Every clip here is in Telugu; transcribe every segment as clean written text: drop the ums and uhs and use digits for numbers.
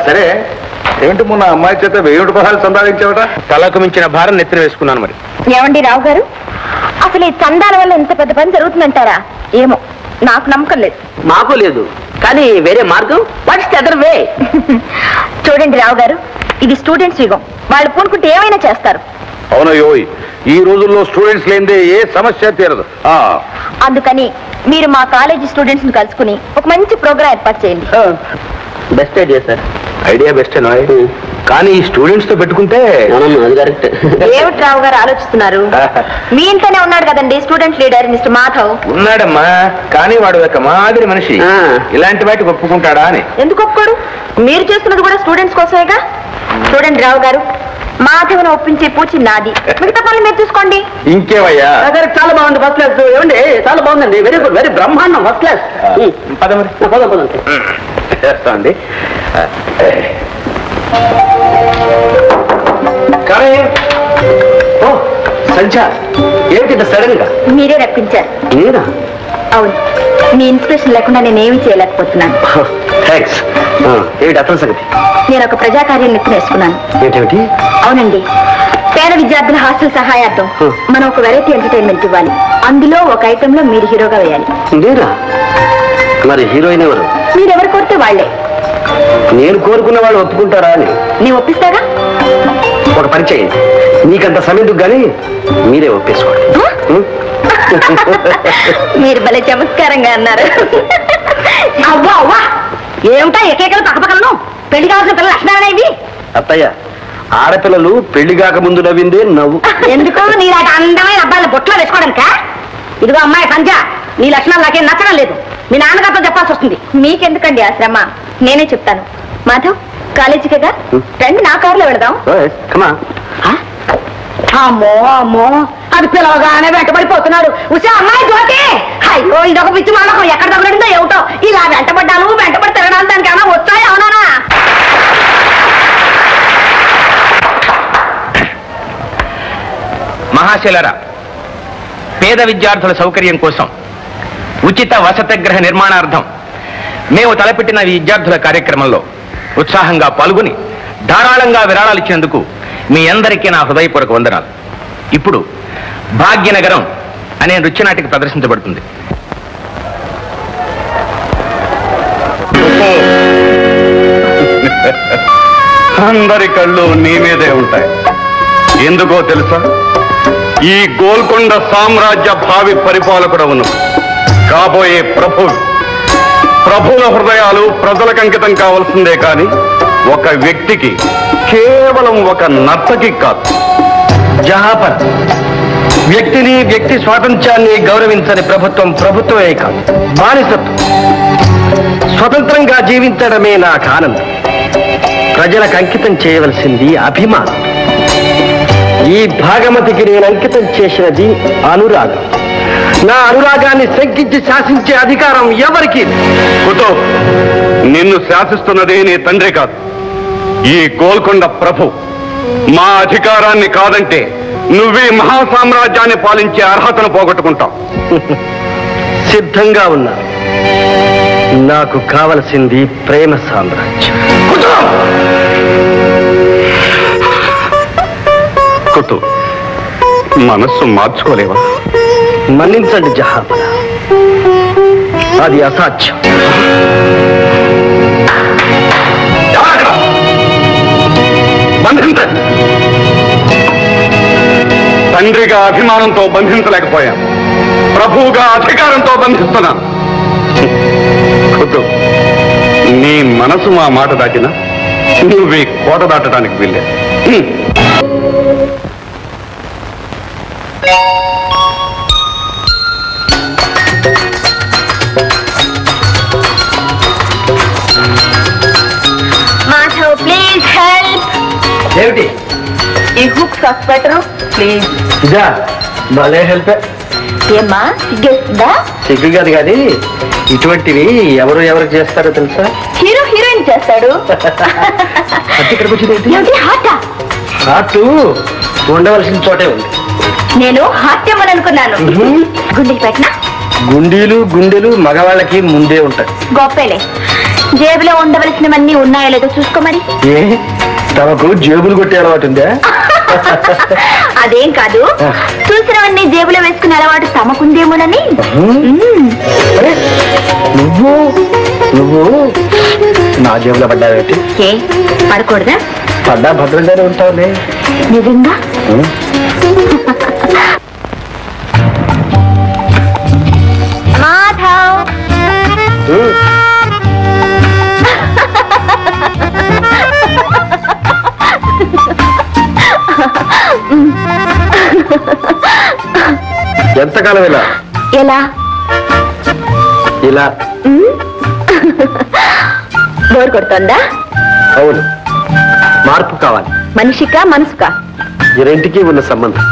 సరే, ఏంటి మొన్న అమ్మాయి చేత 1000 రూపాయలు సంపాదించావట? తలకు మించిన భారం నెత్తిన వేసుకున్నాను. మరి ఏమండి రావు గారు, అసలు ఈ చందాల వల్ల ఎంత పెద్ద పని జరుగుతుందంటారా? ఏమో, నాకు నమ్మకం లేదు. మాకు లేదు, కానీ వేరే మార్గం. What's the other way? చూడండి రావు గారు, ఇది స్టూడెంట్స్ యుగం. వాళ్ళు పూనుకుంటే ఏమైనా చేస్తారు. అవునయ్యో, ఈ రోజుల్లో స్టూడెంట్స్ లేనిదే ఏ సమస్య తీరదు. అందుకని మీరు మా కాలేజీ స్టూడెంట్స్ ని కలుసుకుని ఒక మంచి ప్రోగ్రాం ఏర్పాటు చేయండి. Best idea sir. Idea best కానీ ఈ స్టూడెంట్స్ తో పెట్టుకుంటే అది కరెక్ట్. ఏమిటి రావు గారు ఆలోచిస్తున్నారు? మీ ఇంట్లోనే ఉన్నాడు కదండి స్టూడెంట్ లీడర్ మిస్టర్ మాధవ్. ఉన్నాడమ్మా, కానీ వాడు ఒక మాదిరి మనిషి. ఇలాంటి వాటికి ఒప్పుకుంటాడా అని. ఎందుకు ఒప్పుకోడు? మీరు చేస్తున్నది కూడా స్టూడెంట్స్ కోసమేగా. చూడండి రావు గారు, మాధవ్ను ఒప్పించే పూచి నాది, మిగతా పనులు మీరు చూసుకోండి. ఇంకేవయ్యా? చాలా బాగుంది, ఫస్ట్ క్లాస్. ఏమండి, చాలా బాగుందండి. వెరీ గుడ్, వెరీ బ్రహ్మాండం, ఫస్ట్ క్లాస్. పదండి చేస్తా అండి. కానీ సంధ్య, ఏమిటి సడన్ గా? మీరే రప్పించారు. నేనా? అవును, మీ ఇన్స్పిరేషన్ లేకుండా నేనేమి చేయలేకపోతున్నాను. థ్యాంక్స్. ఏమిటి అసలు సంగతి? నేను ఒక ప్రజాకార్యం నెత్తినేసుకున్నాను. ఏమిటి? అవునండి, పేద విద్యార్థుల హాస్టల్ సహాయార్థం మనం ఒక వెరైటీ ఎంటర్టైన్మెంట్ ఇవ్వాలి. అందులో ఒక ఐటమ్ లో మీరు హీరోగా వేయాలి. నేనా? మరి హీరోయిన్ ఎవరు? మీరెవరు కోరితే వాళ్లే. నేను కోరుకున్న వాళ్ళు ఒప్పుకుంటారా అని? నేను ఒప్పిస్తాగా. ఒక పని చేయండి, నీకంత సమయం కానీ మీరే ఒప్పేసుకోండి. మీరు భలే చమత్కారంగా అన్నారు. అవ్వా అవ్వా, ఏమిటా ఎకేకలు పక్కపక్కలను? పెళ్లి కావాల్సిన పిల్లలు లక్షణాలనే ఇవి. అత్తయ్య, ఆడపిల్లలు పెళ్లి కాక ముందు నవ్విందే నవ్వు. ఎందుకు? నీలాంటి అందమైన అబ్బాయిల బొట్లో వేసుకోవడానికా? ఇదిగో అమ్మాయి సంధ్య, నీ లక్షణాలు నాకేం నచ్చడం లేదు. మీ నాన్నగారితో చెప్పాల్సి వస్తుంది. మీకెందుకండి ఆ శ్రమ? నేనే చెప్తాను. మాధవ్, కాలేజీకేగా రండి, నా కారులో వెళదాం. అమ్మో అమ్మో, అది పిలవగానే వెంటబడిపోతున్నాడు. ఉసే అమ్మాయి జ్యోతి, అయ్యో ఇదొక పిచ్చి మానకం. ఎక్కడ తగ్గడిందో ఏమిటో, ఇలా వెంటబడ్డాను, వెంటబడి తిరగడాలు దానికి ఏమైనా వచ్చాయి? అవునా? మహాశిలరా, పేద విద్యార్థుల సౌకర్యం కోసం ఉచిత వసతిగృహ నిర్మాణార్థం మేము తలపెట్టిన ఈ విద్యార్థుల కార్యక్రమంలో ఉత్సాహంగా పాల్గొని ధారాళంగా విరాళాలు ఇచ్చినందుకు మీ అందరికీ నా హృదయపూర్వక వందనాలు. ఇప్పుడు భాగ్యనగరం అనే నృత్యనాటిక ప్రదర్శించబడుతుంది. అందరి కళ్ళు నీ మీదే ఉంటాయి. ఎందుకో తెలుసా? ఈ గోల్కొండ సామ్రాజ్య భావి పరిపాలకుడవును కాబోయే ప్రభువుల హృదయాలు ప్రజలకు అంకితం కావాల్సిందే కాని ఒక వ్యక్తికి, కేవలం ఒక నర్తకి కాదు. జహాపర్, వ్యక్తిని, వ్యక్తి స్వాతంత్ర్యాన్ని గౌరవించని ప్రభుత్వమే కాదు, బానిసత్వం. స్వతంత్రంగా జీవించడమే నాకు ఆనందం. ప్రజలకు అంకితం చేయవలసింది అభిమానం. ఈ భాగమతికి నేను అంకితం చేసినది అనురాగం. నా అనురాగాన్ని శంకించి శాసించే అధికారం ఎవరికి? కుతుబ్, నిన్ను శాసిస్తున్నది నీ తండ్రి కాదు, ఈ గోల్కొండ ప్రభు. మా అధికారాన్ని కాదంటే నువ్వే మహాసామ్రాజ్యాన్ని పాలించే అర్హతను పోగొట్టుకుంటావు. సిద్ధంగా ఉన్నా. నాకు కావలసింది ప్రేమ సామ్రాజ్యం. కుతుబ్, మనస్సు మార్చుకోలేవా? మన్నించండి జహాపన, అది అసాధ్యం. బంధించండి. తండ్రిగా అభిమానంతో బంధించలేకపోయాను, ప్రభువుగా అధికారంతో బంధిస్తున్నాను. కుతుబ్, నీ మనసు మా మాట దాటినా నువ్వే కోట దాటడానికి వెళ్ళా. Madhav, please help. ఏమిటి? ఈ హుక్ సస్పెటరు ప్లీజ్. ఇదా భలే హెల్ప్. ఏమ్మా, సిగ్గేస్తుందా? సిగ్గు కాదు కానీ ఇటువంటివి ఎవరు చేస్తారో తెలుసా? హీరో హీరోయిన్ చేస్తాడు. ఇక్కడికి వచ్చింది హార్ట్ ఉండవలసిన చోటే ఉంది. నేను హార్ట్ ఇవ్వని అనుకున్నాను. గుండెలు పెట్టినా? గుండెలు మగవాళ్ళకి ముందే ఉంటాయి. గొప్పలే. జేబులో ఉండవలసినవన్నీ ఉన్నాయో లేదో చూసుకోమని. తమకు జేబులు కొట్టే అలవాటు ఉందా? అదేం కాదు, చూసినవన్నీ జేబులో వేసుకునే అలవాటు తమకుందేమోనని. నువ్వు నువ్వు నా జేబులో పడ్డావేంటి? ఏ పడకూడదా? పడ్డా భద్రంగానే ఉంటావులే. నిజంగా? మాధవ్, ఎంతకాలం ఇలా ఎలా ఇలా బోర్ కొడుతోందా? అవును, మార్పు కావాలి. మనిషికా మనసుకా? ఈ రెంటికి ఉన్న సంబంధం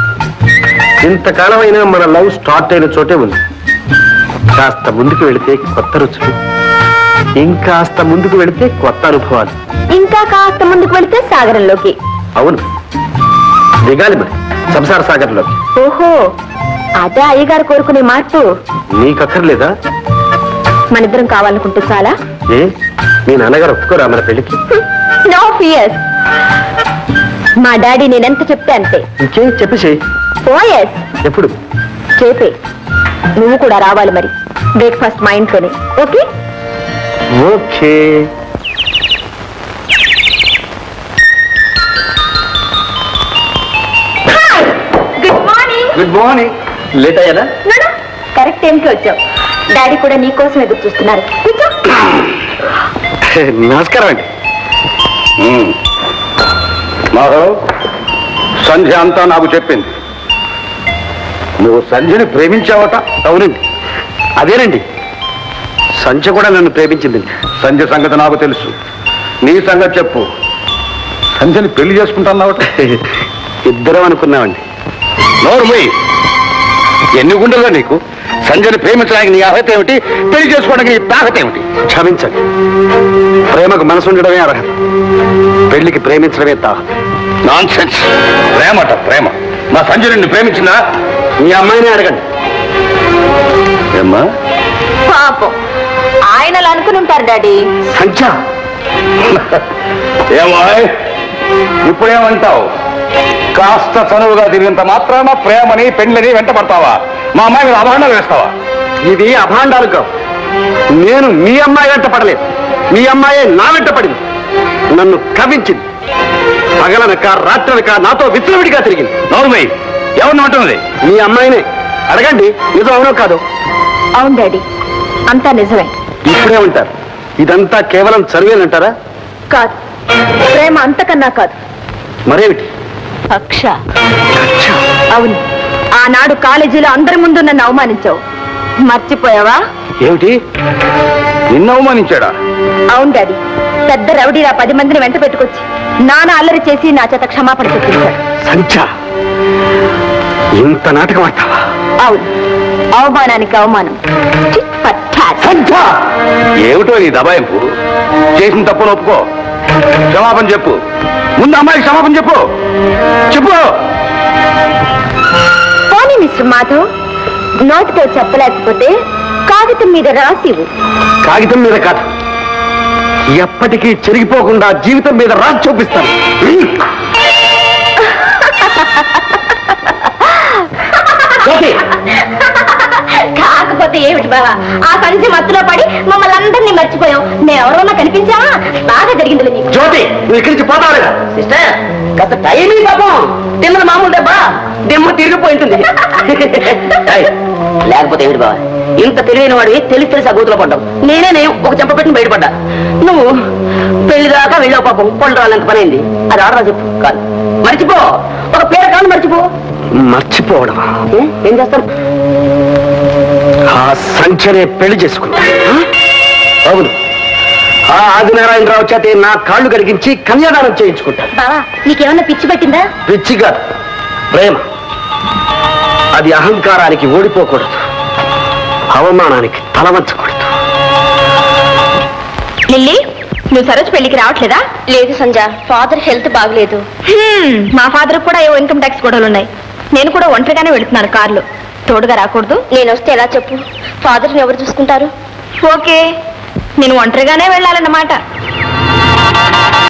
ఇంతకాలం అయినా మన లవ్ స్టార్ట్ అయిన చోటే ఉంది. కాస్త ముందుకు వెళితే కొత్త రుచులు, ఇంకాస్త ముందుకు వెళితే కొత్త అనుభవాలు, ఇంకా కాస్త ముందుకు వెళితే సాగరంలోకి. అవును, దిగాలి మరి సంసార సాగర్లోకి. ఓహో, అదే అయ్యగారు కోరుకునే మార్పు. నీకక్కర్లేదా? మనిద్దరం కావాలనుకుంటే చాలా. ఏ మీ నాన్నగారు ఒప్పుకోరా మన పెళ్లికి? No fears. మా డాడీ నేనెంత చెప్తే అంతే. ఇంకేం చెప్పేసేయ్. ఓఎస్. ఎప్పుడు? చేపే. నువ్వు కూడా రావాలి మరి. బ్రేక్ఫాస్ట్ మా ఇంట్లోనే. Okay? Okay. Good morning. Good morning. Late అయ్యారా? కరెక్ట్ టైంకి వచ్చావు. డాడీ కూడా నీ కోసం ఎదురు చూస్తున్నారు. నమస్కారం అండి. మాధవ్, సంధ్య అంతా నాకు చెప్పింది. నువ్వు సంధ్యని ప్రేమించావట? అవునండి, అదేనండి. సంధ్య కూడా నన్ను ప్రేమించింది. సంధ్య సంగతి నాకు తెలుసు. నీ సంగతి చెప్పు. సంధ్యని పెళ్లి చేసుకుంటున్నావట? ఇద్దరం అనుకున్నామండి. నోరు మూయి. ఎన్ని గుండెల్లో నీకు? సంధ్యని ప్రేమించడానికి నీ అర్హత ఏమిటి? పెళ్లి చేసుకోవడానికి నీ తాకత ఏమిటి? క్షమించండి. ప్రేమకు మనసు ఉండడమే అర్హత, పెళ్లికి ప్రేమించడమే తాహత. Non sense. ప్రేమట ప్రేమ. మా సంధ్య నిన్ను ప్రేమించిందా? మీ అమ్మాయినే అడగండి. ఏమ్మా? పాపం ఆయన అలా అనుకుని ఉంటారు డాడీ. సంధ్య ఏమో ఇప్పుడేమంటావు? కాస్త చనువుగా తిరిగినంత మాత్రాన ప్రేమని పెండ్లని వెంట పడతావా? మా అమ్మాయి మీద అభాండాలు వేస్తావా? ఇది అభాండాలు కావు. నేను మీ అమ్మాయి వెంట పడలేదు, మీ అమ్మాయే నా వెంట పడింది. నన్ను కవించింది. పగలనక రాత్రనక నాతో విచ్చలవిడిగా తిరిగింది. నోరుమై, ఎవరిని అంటున్నది? మీ అమ్మాయినే అడగండి. నిజం అవునో కాదు? అవును డాడీ, అంతా నిజమే. ఇప్పుడే ఉంటారు. ఇదంతా కేవలం చదివేనంటారా? కాదు, ప్రేమ అంతకన్నా కాదు. మరేమిటి? కక్ష. అవును, ఆనాడు కాలేజీలో అందరి ముందు నన్ను అవమానించావు. మర్చిపోయావా? ఏమిటి? నిన్ను అవమానించాడా? అవును డాడీ, పెద్ద రౌడీలా 10 మందిని వెంట పెట్టుకొచ్చి నాన్న అల్లరి చేసి నా చేత క్షమాపణ చెప్పించాడు. సంధ్య, ఇంత నాటకం ఆడతావా? అవును, అవమానానికి అవమానం. Tit for tat. సంధ్య, ఏమిటో నీ దబాయింపు? చేసిన తప్పును ఒప్పుకో. క్షమాపణ చెప్పు. ముందు అమ్మాయికి క్షమాపణ చెప్పు. చెప్పు. పోనీ మిస్టర్ మాధవ్, నోటితో చెప్పలేకపోతే కాగితం మీద రాసివు. కాగితం మీద కాదు, ఎప్పటికీ చెరిగిపోకుండా జీవితం మీద రాసి చూపిస్తాను. కాకపోతే ఏమిటి బావా, ఆ సంధ్య మత్తులో పడి మమ్మల్ని అందరినీ మర్చిపోయాం. మేమెవరన్నా కనిపించావా? బాగా జరిగింది నీకు. జ్యోతి, నువ్వు ఇక్కడి నుంచి పోతావు లేదా? సిస్టర్, కాస్త టైమింగ్ పాపం. తిన్న మామూలు దెబ్బ దెమ్మ తిరిగిపోయింటుంది. లేకపోతే ఏమిటి బాబా, ఇంత తెలివైన వాడివి తెలిసి ఆ గోతులో పడ్డావు. నేనే ఒక చెంప పెట్టిన బయటపడ్డా. నువ్వు పెళ్లి దాకా వెళ్ళావు పాపం. పళ్ళు రాలంత పని అయింది. అది ఆడరా చెప్పు. కాదు, మర్చిపో. ఒక పేరు కాదు, మర్చిపో. మర్చిపోవడం? ఏం చేస్తాను? ఆ సంచనే పెళ్లి చేసుకున్నా. అవును, ఆ ఆదినారాయణరావు చేతే నా కాళ్ళు కడిగించి కన్యాదానం చేయించుకుంటాను. బావా, నీకేమన్నా పిచ్చి పట్టిందా? పిచ్చి కాదు, ప్రేమ. అది అహంకారానికి ఓడిపోకూడదు, అవమానానికి తలవంచకూడదు. లిల్లీ, నువ్వు సరోజ్ పెళ్లికి రావట్లేదా? లేదు సంజ, ఫాదర్ హెల్త్ బాగలేదు. మా ఫాదర్ కూడా ఏవో ఇన్కమ్ ట్యాక్స్ గొడవలు ఉన్నాయి. నేను కూడా ఒంటరిగానే వెళుతున్నాను కార్లో. తోడుగా రాకూడదు? నేను వస్తే ఎలా చెప్పు? ఫాదర్ని ఎవరు చూసుకుంటారు? ఓకే, నేను ఒంటరిగానే వెళ్ళాలన్నమాట.